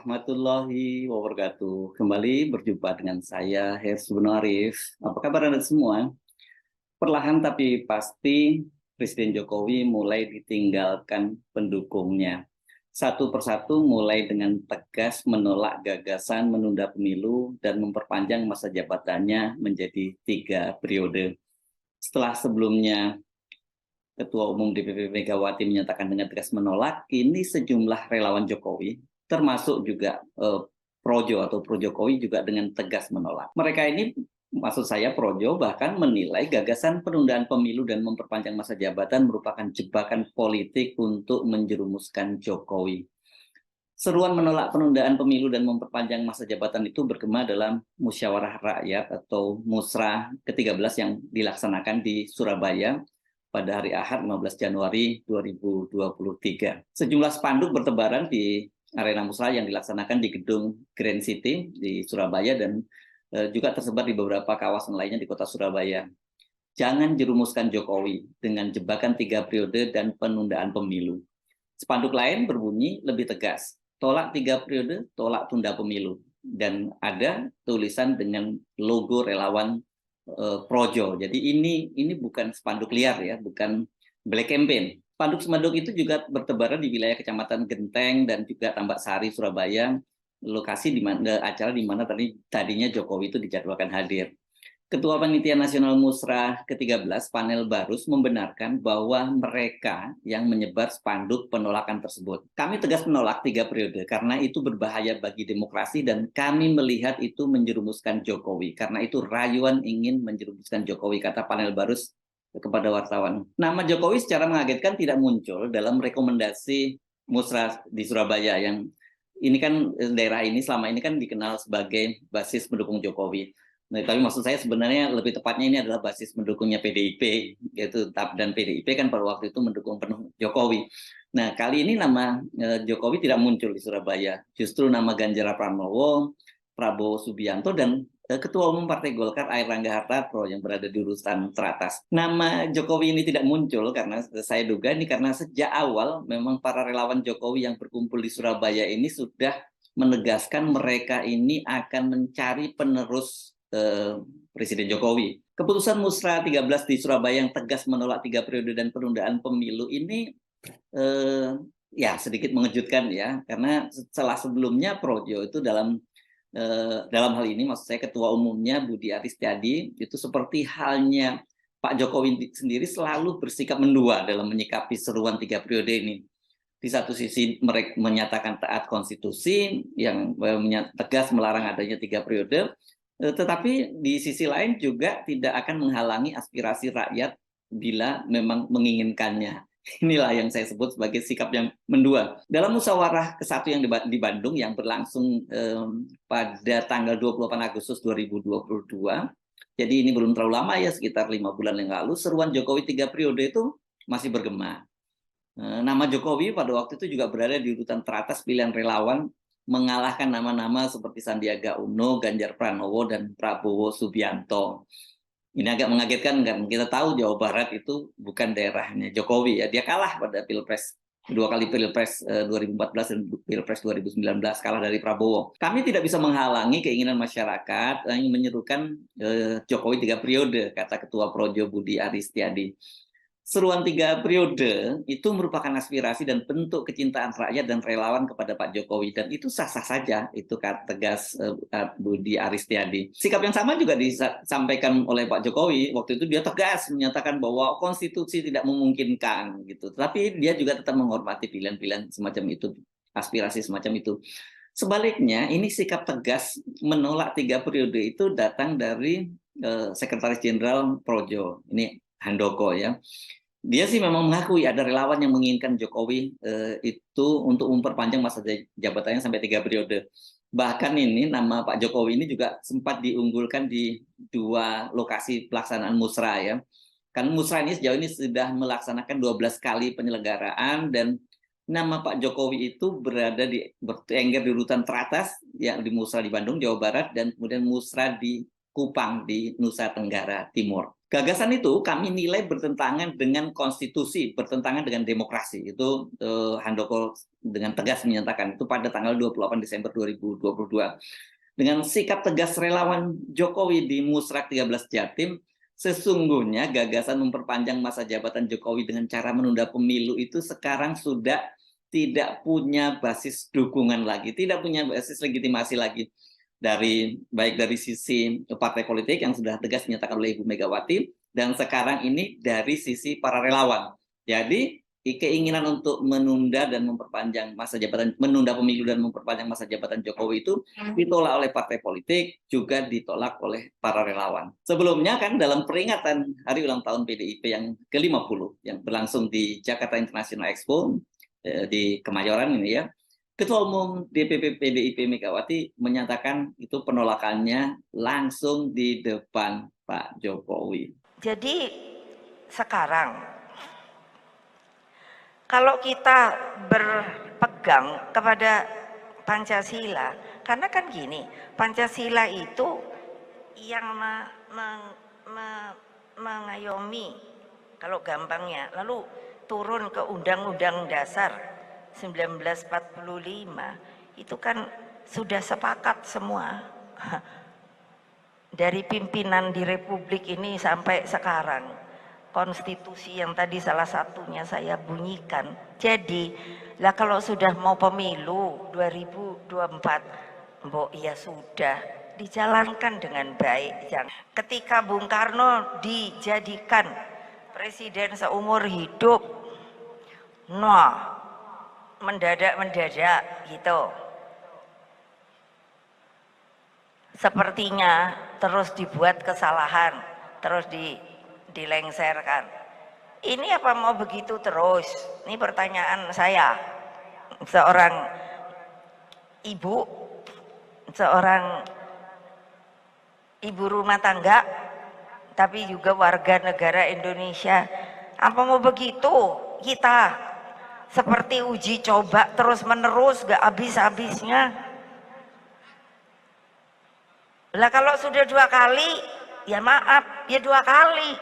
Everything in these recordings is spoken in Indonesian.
warahmatullahi wabarakatuh. Kembali berjumpa dengan saya, Hersubun Arif. Apa kabar Anda semua? Perlahan tapi pasti, Presiden Jokowi mulai ditinggalkan pendukungnya. Satu persatu mulai dengan tegas menolak gagasan menunda pemilu dan memperpanjang masa jabatannya menjadi 3 periode. Setelah sebelumnya Ketua Umum DPP Megawati menyatakan dengan tegas menolak, ini sejumlah relawan Jokowi, termasuk juga Projo atau Pro Jokowi juga dengan tegas menolak. Mereka ini, maksud saya Projo, bahkan menilai gagasan penundaan pemilu dan memperpanjang masa jabatan merupakan jebakan politik untuk menjerumuskan Jokowi. Seruan menolak penundaan pemilu dan memperpanjang masa jabatan itu bergema dalam musyawarah rakyat atau Musrah ke-13 yang dilaksanakan di Surabaya pada hari Ahad 15 Januari 2023. Sejumlah spanduk bertebaran di arena musrah yang dilaksanakan di gedung Grand City di Surabaya dan juga tersebar di beberapa kawasan lainnya di kota Surabaya. Jangan jerumuskan Jokowi dengan jebakan 3 periode dan penundaan pemilu. Spanduk lain berbunyi lebih tegas, tolak 3 periode, tolak tunda pemilu. Dan ada tulisan dengan logo relawan Projo. Jadi ini bukan spanduk liar ya, bukan black campaign. Spanduk-spanduk itu juga bertebaran di wilayah Kecamatan Genteng dan juga Tambak Sari, Surabaya, lokasi di mana acara di mana tadinya Jokowi itu dijadwalkan hadir. Ketua Panitia Nasional Musrah ke-13, Panel Barus, membenarkan bahwa mereka yang menyebar spanduk penolakan tersebut. Kami tegas menolak 3 periode karena itu berbahaya bagi demokrasi dan kami melihat itu menjerumuskan Jokowi. Karena itu rayuan ingin menjerumuskan Jokowi, kata Panel Barus kepada wartawan. Nama Jokowi secara mengagetkan tidak muncul dalam rekomendasi Musrah di Surabaya yang ini kan daerah ini selama ini kan dikenal sebagai basis pendukung Jokowi. Nah, tapi maksud saya sebenarnya lebih tepatnya ini adalah basis mendukungnya PDIP, yaitu TAP dan PDIP kan pada waktu itu mendukung penuh Jokowi. Nah, kali ini nama Jokowi tidak muncul di Surabaya, justru nama Ganjar Pranowo, Prabowo Subianto, dan Ketua Umum Partai Golkar Airlangga Hartarto yang berada di urutan teratas. Nama Jokowi ini tidak muncul karena saya duga ini karena sejak awal memang para relawan Jokowi yang berkumpul di Surabaya ini sudah menegaskan mereka ini akan mencari penerus Presiden Jokowi. Keputusan Musrah 13 di Surabaya yang tegas menolak 3 periode dan penundaan pemilu ini ya sedikit mengejutkan ya, karena setelah sebelumnya Projo itu dalam hal ini maksud saya Ketua Umumnya Budi Aris Setiadi itu seperti halnya Pak Jokowi sendiri selalu bersikap mendua dalam menyikapi seruan 3 periode ini. Di satu sisi mereka menyatakan taat konstitusi yang tegas melarang adanya 3 periode, tetapi di sisi lain juga tidak akan menghalangi aspirasi rakyat bila memang menginginkannya. Inilah yang saya sebut sebagai sikap yang mendua. Dalam musyawarah ke-1 yang di Bandung yang berlangsung pada tanggal 28 Agustus 2022, jadi ini belum terlalu lama ya, sekitar 5 bulan yang lalu, seruan Jokowi 3 periode itu masih bergema. Nama Jokowi pada waktu itu juga berada di urutan teratas pilihan relawan, mengalahkan nama-nama seperti Sandiaga Uno, Ganjar Pranowo, dan Prabowo Subianto. Ini agak mengagetkan kan, kita tahu Jawa Barat itu bukan daerahnya Jokowi ya, dia kalah pada Pilpres 2 kali Pilpres 2014 dan Pilpres 2019 kalah dari Prabowo. Kami tidak bisa menghalangi keinginan masyarakat yang menyerukan Jokowi 3 periode, kata Ketua Projo Budi Aris Setiadi. Seruan 3 periode itu merupakan aspirasi dan bentuk kecintaan rakyat dan relawan kepada Pak Jokowi, dan itu sah-sah saja, itu kata tegas Budi Aris Setiadi. Sikap yang sama juga disampaikan oleh Pak Jokowi, waktu itu dia tegas menyatakan bahwa konstitusi tidak memungkinkan gitu, tapi dia juga tetap menghormati pilihan-pilihan semacam itu, aspirasi semacam itu. Sebaliknya, ini sikap tegas menolak 3 periode itu datang dari Sekretaris Jenderal Projo, ini Handoko ya. Dia sih memang mengakui ada relawan yang menginginkan Jokowi itu untuk memperpanjang masa jabatannya sampai 3 periode. Bahkan ini nama Pak Jokowi ini juga sempat diunggulkan di 2 lokasi pelaksanaan musrah ya. Kan musrah ini sejauh ini sudah melaksanakan 12 kali penyelenggaraan dan nama Pak Jokowi itu berada bertengger di urutan teratas ya, di musrah di Bandung, Jawa Barat, dan kemudian musrah di Kupang di Nusa Tenggara Timur. Gagasan itu kami nilai bertentangan dengan konstitusi, bertentangan dengan demokrasi. Itu Handoko dengan tegas menyatakan itu pada tanggal 28 Desember 2022. Dengan sikap tegas relawan Jokowi di Musrak 13 Jatim, sesungguhnya gagasan memperpanjang masa jabatan Jokowi dengan cara menunda pemilu itu sekarang sudah tidak punya basis dukungan lagi, tidak punya basis legitimasi lagi. Baik dari sisi partai politik yang sudah tegas dinyatakan oleh Ibu Megawati, dan sekarang ini dari sisi para relawan. Jadi keinginan untuk menunda dan memperpanjang masa jabatan, menunda pemilu dan memperpanjang masa jabatan Jokowi itu ditolak oleh partai politik, juga ditolak oleh para relawan. Sebelumnya kan dalam peringatan hari ulang tahun PDIP yang ke-50 yang berlangsung di Jakarta International Expo di Kemayoran ini ya, Ketua Umum DPP PDIP Megawati menyatakan itu penolakannya langsung di depan Pak Jokowi. Jadi sekarang kalau kita berpegang kepada Pancasila, karena kan gini, Pancasila itu yang mengayomi, kalau gampangnya, lalu turun ke Undang-Undang Dasar 1945 itu kan sudah sepakat semua dari pimpinan di Republik ini sampai sekarang, konstitusi yang tadi salah satunya saya bunyikan. Jadi lah kalau sudah mau pemilu 2024, mbok ya sudah dijalankan dengan baik. Ketika Bung Karno dijadikan presiden seumur hidup, nah mendadak gitu, sepertinya terus dibuat kesalahan, terus dilengserkan. Ini apa mau begitu terus? Ini pertanyaan saya, seorang ibu, seorang ibu rumah tangga, tapi juga warga negara Indonesia. Apa mau begitu kita seperti uji coba terus menerus gak habis-habisnya? Lah kalau sudah 2 kali, ya maaf, ya 2 kali.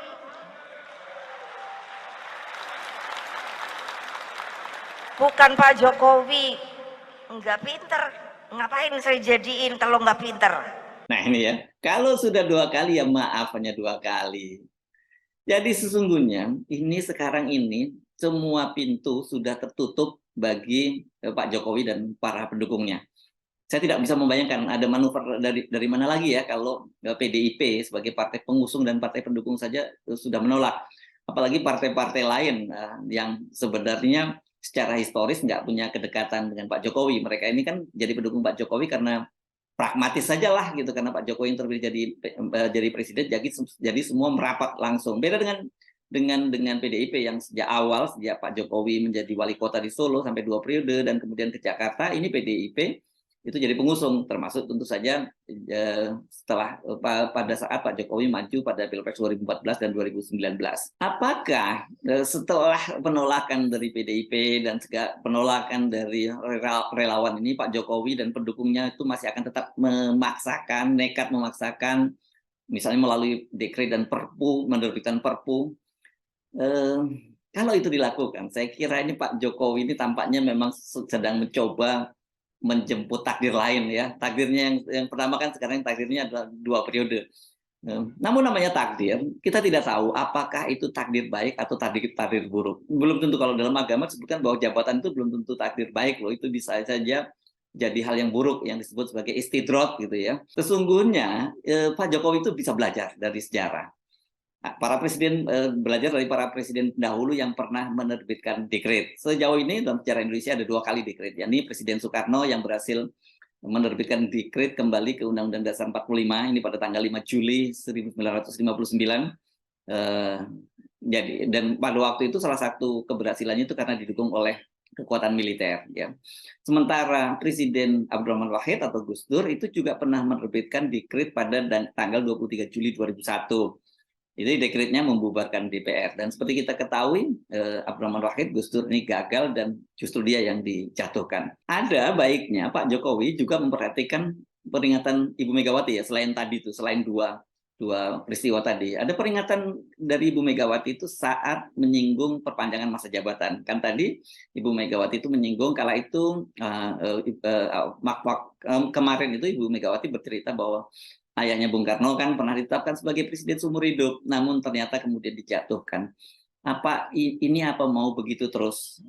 Bukan Pak Jokowi nggak pinter, ngapain saya jadiin kalau nggak pinter? Nah ini ya, kalau sudah 2 kali ya maaf, hanya 2 kali. Jadi sesungguhnya ini sekarang ini semua pintu sudah tertutup bagi Pak Jokowi dan para pendukungnya. Saya tidak bisa membayangkan ada manuver dari mana lagi ya kalau PDIP sebagai partai pengusung dan partai pendukung saja sudah menolak. Apalagi partai-partai lain yang sebenarnya secara historis nggak punya kedekatan dengan Pak Jokowi. Mereka ini kan jadi pendukung Pak Jokowi karena pragmatis saja lah gitu, karena Pak Jokowi yang terpilih jadi presiden, jadi semua merapat langsung. Beda dengan PDIP yang sejak awal, sejak Pak Jokowi menjadi wali kota di Solo sampai 2 periode dan kemudian ke Jakarta, ini PDIP itu jadi pengusung, termasuk tentu saja setelah pada saat Pak Jokowi maju pada Pilpres 2014 dan 2019. Apakah setelah penolakan dari PDIP dan penolakan dari relawan ini, Pak Jokowi dan pendukungnya itu masih akan tetap nekat memaksakan, misalnya melalui dekret dan perpu, menerbitkan perpu? Kalau itu dilakukan, saya kira ini Pak Jokowi ini tampaknya memang sedang mencoba menjemput takdir lain ya. Takdirnya yang pertama kan sekarang takdirnya adalah 2 periode. Namun namanya takdir, kita tidak tahu apakah itu takdir baik atau takdir buruk. Belum tentu, kalau dalam agama disebutkan bahwa jabatan itu belum tentu takdir baik loh, itu bisa saja jadi hal yang buruk yang disebut sebagai istidrot gitu ya. Sesungguhnya Pak Jokowi itu bisa belajar dari sejarah. Para presiden belajar dari para presiden dahulu yang pernah menerbitkan dekret. Sejauh ini dalam sejarah Indonesia ada 2 kali dekret. Yakni Presiden Soekarno yang berhasil menerbitkan dekret kembali ke Undang-Undang Dasar 45 ini pada tanggal 5 Juli 1959. Dan pada waktu itu salah satu keberhasilannya itu karena didukung oleh kekuatan militer ya. Sementara Presiden Abdurrahman Wahid atau Gus Dur itu juga pernah menerbitkan dekret pada tanggal 23 Juli 2001. Jadi dekretnya membubarkan DPR, dan seperti kita ketahui Abdurrahman Wahid, Gus Dur ini gagal dan justru dia yang dijatuhkan. Ada baiknya Pak Jokowi juga memperhatikan peringatan Ibu Megawati ya, selain tadi itu, selain dua peristiwa tadi, ada peringatan dari Ibu Megawati itu saat menyinggung perpanjangan masa jabatan. Kan tadi Ibu Megawati itu menyinggung kala itu kemarin itu Ibu Megawati bercerita bahwa ayahnya Bung Karno kan pernah ditetapkan sebagai presiden seumur hidup, namun ternyata kemudian dijatuhkan. Ini apa mau begitu terus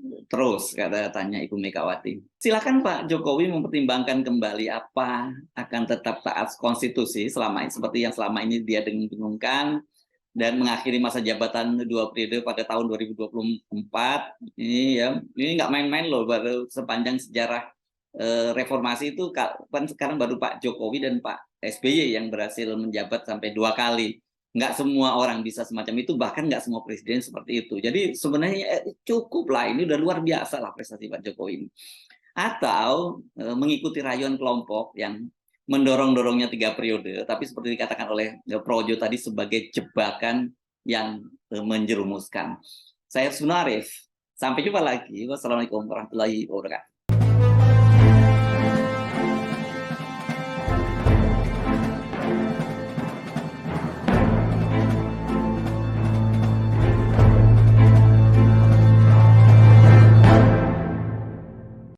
tanya Ibu Megawati. Silakan Pak Jokowi mempertimbangkan kembali apa akan tetap taat konstitusi selama ini seperti yang selama ini dia dengung-dengungkan dan mengakhiri masa jabatan 2 periode pada tahun 2024. Ini nggak main-main loh, baru sepanjang sejarah reformasi itu kan sekarang baru Pak Jokowi dan Pak SBY yang berhasil menjabat sampai 2 kali. Nggak semua orang bisa semacam itu, bahkan nggak semua presiden seperti itu. Jadi sebenarnya cukup lah, ini udah luar biasa lah prestasi Pak Jokowi ini. Atau mengikuti rayuan kelompok yang mendorong-dorongnya 3 periode, tapi seperti dikatakan oleh Projo tadi sebagai jebakan yang menjerumuskan. Saya Sunarif, sampai jumpa lagi. Wassalamualaikum warahmatullahi wabarakatuh.